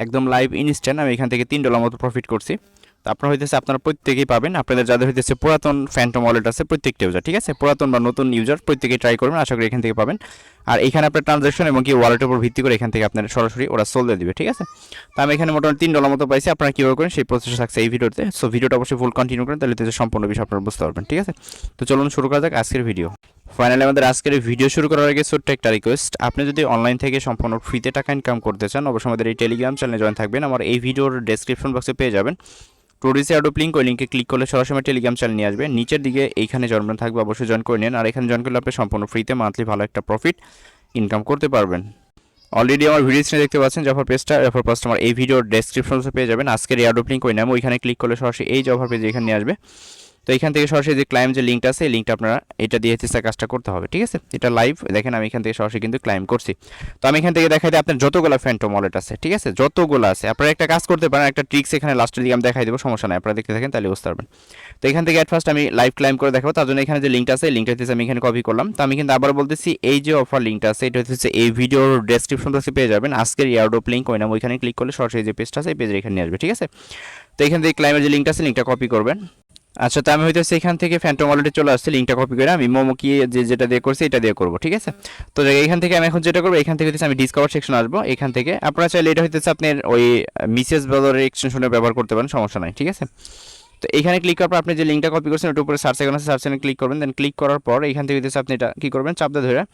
একদম live instant আমি এখান থেকে $3 মতো প্রফিট করছি। তো আপনারা হইতেছে আপনারা প্রত্যেকেই পাবেন, আপনাদের যাদের হইতেছে পুরাতন ফ্যান্টম ওয়ালেট আছে প্রত্যেকটা ইউজার, ঠিক আছে, পুরাতন বা নতুন ইউজার প্রত্যেকেই ট্রাই করবেন, আশা করি এখান থেকে পাবেন। আর এখানে আপনার ট্রানজাকশন এবং কি ওয়ালেটের উপর ভিত্তি করে এখান থেকে আপনার সরাসরি ওরা সোল্ড দিবে, ঠিক আছে। তো আমি এখানে মোটামুটি $3 মতো পাইছি। আপনারা কীভাবে করেন সেই প্রসেস থাকছে এই ভিডিওতে, সো ভিডিওটা অবশ্যই ফুল কন্টিনিউ করেন, তাহলে হচ্ছে সম্পূর্ণ বিষয় আপনারা বুঝতে পারবেন, ঠিক আছে। তো চলুন শুরু করা যাক আজকের ভিডিও। ফাইনালি আমাদের আজকের ভিডিও শুরু করার আগে ছোট্ট একটা রিকোয়েস্ট, আপনি যদি অনলাইন থেকে সম্পূর্ণ ফ্রিতে টাকা ইনকাম করতে চান অবশ্যই আমাদের এই টেলিগ্রাম চ্যানেলে জয়েন থাকবেন। আমার এই ভিডিওর ডেসক্রিপশন বক্সে পেয়ে যাবেন টোরিসে অ্যাডোপ লিঙ্ক, ওই লিঙ্কে ক্লিক করলে সরাসরি টেলিগ্রাম চ্যানেল নিয়ে আসবে। নিচের দিকে এইখানে জয়েন থাকবে, অবশ্যই জয়েন করে নিন। আর এখানে জয়েন করলে আপনি সম্পূর্ণ ফ্রিতে মান্থলি ভালো একটা প্রফিট ইনকাম করতে পারবেন। অলরেডি আমার ভিডিও স্ক্রিনে দেখতে পাচ্ছেন যে অফার পেজটা, অফার পেজটা আমার এই ভিডিওর ডেসক্রিপশনে পেয়ে যাবেন। আজকের এই অ্যাডোপ লিঙ্ক ওই নাম, ওইখানে ক্লিক করলে সরাসরি এই যে অফার পেজ এখানে নিয়ে আসবে। তো এখান থেকে সরাসরি যে ক্লাইম যে লিঙ্কটা আছে এই লিঙ্কটা আপনারা এটা দিয়ে হচ্ছে কাজটা করতে হবে, ঠিক আছে। এটা লাইভ দেখেন, আমি এখান থেকে সরাসরি কিন্তু ক্লাইম করছি। তো আমি এখান থেকে দেখাই দিই আপনার যতগুলো ফ্যান্টম ওয়ালেট আছে, ঠিক আছে, যতগুলো আছে আপনারা একটা কাজ করতে পারেন, একটা ট্রিক্স এখানে লাস্টের দিকে আমি দেখাই দেবো, সমস্যা নাই, আপনারা দেখতে থাকেন তাহলে বুঝতে পারবেন। তো এখান থেকে অ্যাট ফার্স্ট আমি লাইভ ক্লাইম করে দেখাবো, তার জন্য এখানে যে লিঙ্কটা আছে এই লিঙ্কটা হচ্ছে আমি এখানে কপি করলাম। তো আমি কিন্তু আবার বলতেছি এই যে অফার লিঙ্কটা আছে এটা হচ্ছে এই ভিডিওর ডেসক্রিপশন বক্সে পেয়ে যাবেন। আজকের এয়ারড্রপ লিঙ্ক ওই নাম, ওইখানে ক্লিক করলে সরাসরি যে পেজটা আছে এই পেজে এখানে নিয়ে আসবে, ঠিক আছে। তো এখান থেকে ক্লাইমের যে লিঙ্কটা আছে লিঙ্কটা কপি করবেন। আচ্ছা, তো আমি হইতেছে এখান থেকে ফ্যান্টম ওয়ালেটে চলে আসছে, লিঙ্কটা কপি করে আমি মোমো কি যেটা দিয়ে করছি এটা দিয়ে করবো, ঠিক আছে। তো এখান থেকে আমি এখন যেটা করবো, এখান থেকে হচ্ছে আমি ডিসকভার সেকশন আসবো, এখান থেকে আপনারা চাইলে এটা হইতেছে আপনার ওই মিসেস ব্রাউজারের এক্সটেনশনে ব্যবহার করতে পারেন, সমস্যা নাই, ঠিক আছে। তো এখানে ক্লিক করার পর আপনি যে লিঙ্কটা কপি করছেন ওটার উপরে সার্চ আইকন আছে, সার্চ আইকনে ক্লিক করবেন। দেন ক্লিক করার পর এখান থেকে হইতেছে আপনি এটা কী করবেন, চাপ দিয়ে ধরে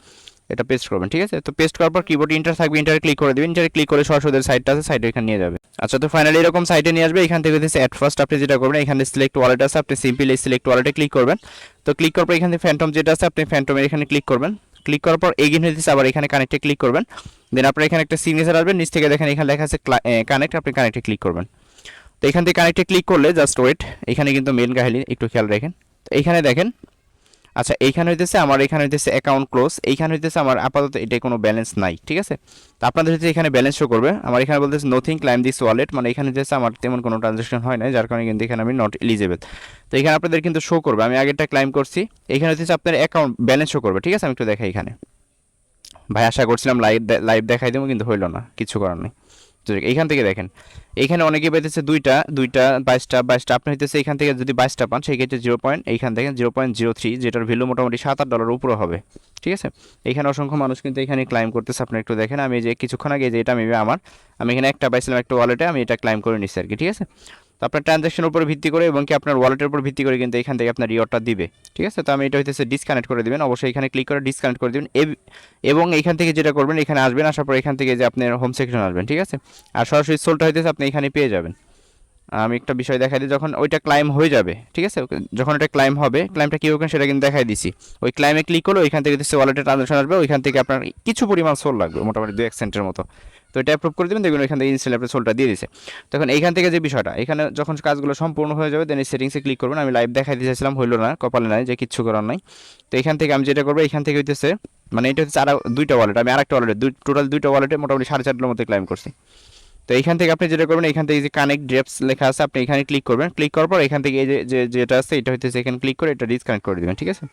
এটা পেস্ট করবেন, ঠিক আছে। তো পেস্ট করার পর কিবোর্ডে ইন্টার থাকবে, ইন্টারে ক্লিক করে দেবেন, ইন্টারে ক্লিক করে সরাসরি সাইটটা আছে সাইটে এখানে নিয়ে যাবে। আচ্ছা, তো ফাইনালি এরকম সাইটে নিয়ে আসবে। এখান থেকে হচ্ছে অ্যাট ফার্স্ট আপনি যেটা করবেন, এখানে সিলেক্ট ওয়ালেট আছে, আপনি সিম্পলি এই সিলেক্ট ওয়ালেটে ক্লিক করবেন। তো ক্লিক করার পর এখান থেকে ফ্যান্টম যেটা আছে আপনি ফ্যান্টমের এখানে ক্লিক করবেন। ক্লিক করার পর এগিন হইতেছে আবার এখানে কানেক্টে ক্লিক করবেন। দেন আপনার এখানে একটা সিগনেচার আসবে, নিচ থেকে দেখেন এখানে লেখা আছে কানেক্ট, আপনি কানেক্টে ক্লিক করবেন। তো এখান থেকে কানেক্টে ক্লিক করলে জাস্ট ওয়েট, এখানে কিন্তু মেন কাহিনী একটু খেয়াল রাখেন। তো এইখানে দেখেন, আচ্ছা এইখানে হইতেছে আমার এখানে হইতেছে অ্যাকাউন্ট ক্লোজ, এইখানে হইতেছে আমার আপাতত এটাই কোনো ব্যালেন্স নাই, ঠিক আছে। তো আপনাদের হচ্ছে এখানে ব্যালেন্স শো করবে, আমার এখানে বলতেছে নথিং ক্লাইম দিস ওয়ালেট, মানে এখানে হচ্ছে আমার তেমন কোনো ট্রানজাকশন হয় না, যার কারণে কিন্তু এখানে আমি নট এলিজেবল। তো এখানে আপনাদের কিন্তু শো করবে আমি আগেরটা ক্লাইম করছি, এখানে হচ্ছে আপনার অ্যাকাউন্ট ব্যালেন্স শো করবে, ঠিক আছে। আমি একটু দেখাই এখানে, ভাই আশা করছিলাম লাইভ দেখাই দেবো কিন্তু হইলো না, কিছু করার নেই। তো এইখান থেকে দেখেন এইখানে অনেকে পেতেছে দুইটা 22টা আপনি হইতেছে এখান থেকে যদি 22টা পান সেই ক্ষেত্রে এইখান থেকে 0.03, যেটার ভ্যালু মোটামুটি $7-8 উপরে হবে, ঠিক আছে। এখানে অসংখ্য মানুষ কিন্তু এখানে ক্লাইম করতেছে, আপনি একটু দেখেন। আমি যে কিছুক্ষণ আগে যে এটা মেবি আমি এখানে একটা পাইছিলাম একটা ওয়ালেটে, আমি এটা ক্লাইম করে নিচ্ছি আর কি, ঠিক আছে। তো আপনার ট্রানজাকশনের উপর ভিত্তি করে এবং কি আপনার ওয়ালেটের উপর ভিত্তি করে কিন্তু এখান থেকে আপনার রিওয়ার্ডটা দিবে, ঠিক আছে। তো আমি এটা হইতেছে ডিসকানেক্ট করে দিবেন, অবশ্যই এখানে ক্লিক করে ডিসকানেক্ট করে দিবেন। এবং এখান থেকে যেটা করবেন, এখানে আসবেন, আসার পর এখান থেকে যে আপনার হোম সেকশন আসবেন, ঠিক আছে। আর সরাসরি সোলটা হইতেছে আপনি এখানে পেয়ে যাবেন। আমি একটা বিষয় দেখাই দিই, যখন ওইটা ক্লাইম হয়ে যাবে, ঠিক আছে, যখন এটা ক্লাইম হবে, ক্লাইমটা কী হবে সেটা কিন্তু দেখাই দিছি। ওই ক্লাইমে ক্লিক করলে ওইখান থেকে হচ্ছে ওয়ালেটের ট্রানজাকশন আসবে, ওইখান থেকে আপনার কিছু পরিমাণ সোল লাগবে, মোটামুটি 2-1 সেন্টের মতো। তো এটা অ্যাপ্রুভ করে দেবেন, দেখবেন ওইখান থেকে ইনস্ট্যান্ট আপনার সোলটা দিয়ে দিছে। তখন এইখান থেকে যে বিষয়টা, এখানে যখন কাজগুলো সম্পূর্ণ হয়ে যাবে দেন এই সেটিংসে ক্লিক করবেন। আমি লাইভ দেখাই দিয়েছিলাম, হইলো না, কপালে নাই, যে কিচ্ছু করার নাই। তো এখান থেকে আমি যেটা করবো, এখান থেকে হইতেছে মানে এটা হচ্ছে আর দুইটা ওয়ালেট, আমি আরেকটা ওয়ালেটে টোটাল দুইটা ওয়ালেটে মোটামুটি $4.5 মতো ক্লাইম করছি। তো এইখান থেকে আপনি যেটা করবেন, এখান থেকে যে কানেক্ট ড্রেপস লেখা আছে আপনি এখানে ক্লিক করবেন। ক্লিক করার পর এখান থেকে এই যে যেটা আছে এটা হইতেছে এখানে ক্লিক করে এটা ডিসকানেক্ট করে দেবেন, ঠিক আছে।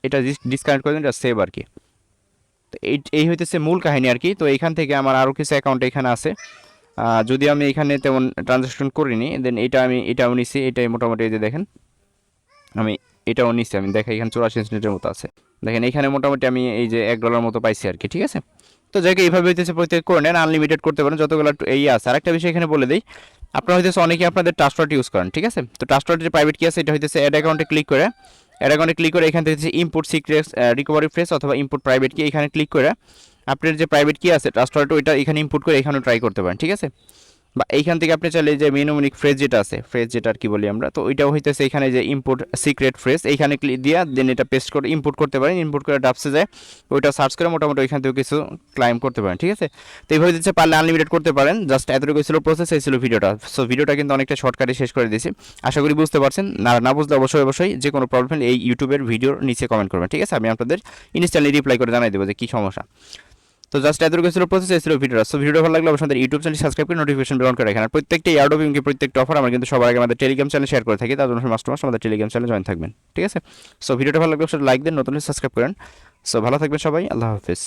এটা ডিসকানেক্ট করে দেবেন, এটা সেভ আর কি। তো এই হইতেছে মূল কাহিনী আর কি। তো এইখান থেকে আমার আরও কিছু অ্যাকাউন্ট এখানে আছে, যদি আমি এখানে তেমন ট্রানজাকশন করিনি, দেন এটাও নিছি, এটাই মোটামুটি এই যে দেখেন আমি এটাও নিচ্ছি, আমি দেখাই এখানে 84 সেন্টের মতো আছে, দেখেন এখানে মোটামুটি আমি এই যে $1 মতো পাইছি আর কি, ঠিক আছে। তো যাকে এইভাবে হইতেছে প্রত্যেক করে নেন, আনলিমিটেড করতে পারেন যতগুলো এই আছে। আরেকটা বিষয় এখানে বলে দিই, আপনারা হইতেছে অনেকে আপনাদের ট্রাস্টওয়ার্ড ইউজ করেন, ঠিক আছে। তো ট্রাস্টওয়ার্ডের প্রাইভেট কি আছে, এটা হইতেছে অ্যাড অ্যাকাউন্টে ক্লিক করে এখান থেকে ইম্পোর্ট সিক্রেট রিকভারি ফ্রেজ অথবা ইম্পোর্ট প্রাইভেট কি, এখানে ক্লিক করে আপনার যে প্রাইভেট কি আছে ট্রাস্টওয়ার্ড ওইটা এখানে ইম্পোর্ট করে এখানেও ট্রাই করতে পারেন, ঠিক আছে। বা এইখান থেকে আপনি চাইলে যে মেনোমনিক ফ্রেজ যেটা আছে, ফ্রেজ যেটা আর কি বলি আমরা, তো ওইটাও হইতেছে এখানে যে ইম্পোর্ট সিক্রেট ফ্রেজ, এইখানে ক্লিক দিয়া দেন এটা পেস্ট করে ইম্পোর্ট করতে পারেন। ইম্পোর্ট করে ডাবসে যায় ওইটা সার্চ করে মোটামুটি ওইখান থেকে কিছু ক্লাইম করতে পারেন, ঠিক আছে। তো এইভাবে দিচ্ছে পারলে আনলিমিটেড করতে পারেন। জাস্ট এতটুকু ছিল প্রসেস, এই ছিল ভিডিওটা। সো ভিডিওটা কিন্তু অনেকটা শর্টকাটে শেষ করে দিয়েছি, আশা করি বুঝতে পারছেন। না বুঝলে অবশ্যই যে কোনো প্রবলেম এই ইউটিউবের ভিডিওর নিচে কমেন্ট করবেন, ঠিক আছে। আমি আপনাদের ইনস্ট্যান্টলি রিপ্লাই করে জানাই দেবো যে কী সমস্যা। তো জাস্ট এতটুকু ছিল প্রসেস, এই ছিল ভিডিওটা। সো ভিডিও ভালো লাগলে অবশ্যই আমাদের ইউটিউব চ্যানেল সাবস্ক্রাইব করে নোটিফিকেশন বেল অন করে রাখেন। আর প্রত্যেকটা এয়ারড্রপ এবং প্রত্যেকটা অফার আমরা কিন্তু সবার আগে আমাদের টেলিগ্রাম চ্যানেলে শেয়ার করে থাকি, তার জন্য মাস্ট আমাদের টেলিগ্রাম চ্যানেলে জয়েন থাকবেন, ঠিক আছে। সো ভিডিওটা ভালো লাগলে অবশ্যই লাইক দেন, নতুন সাবস্ক্রাইব করেন। সো ভালো থাকবেন সবাই, আল্লাহ হাফিজ।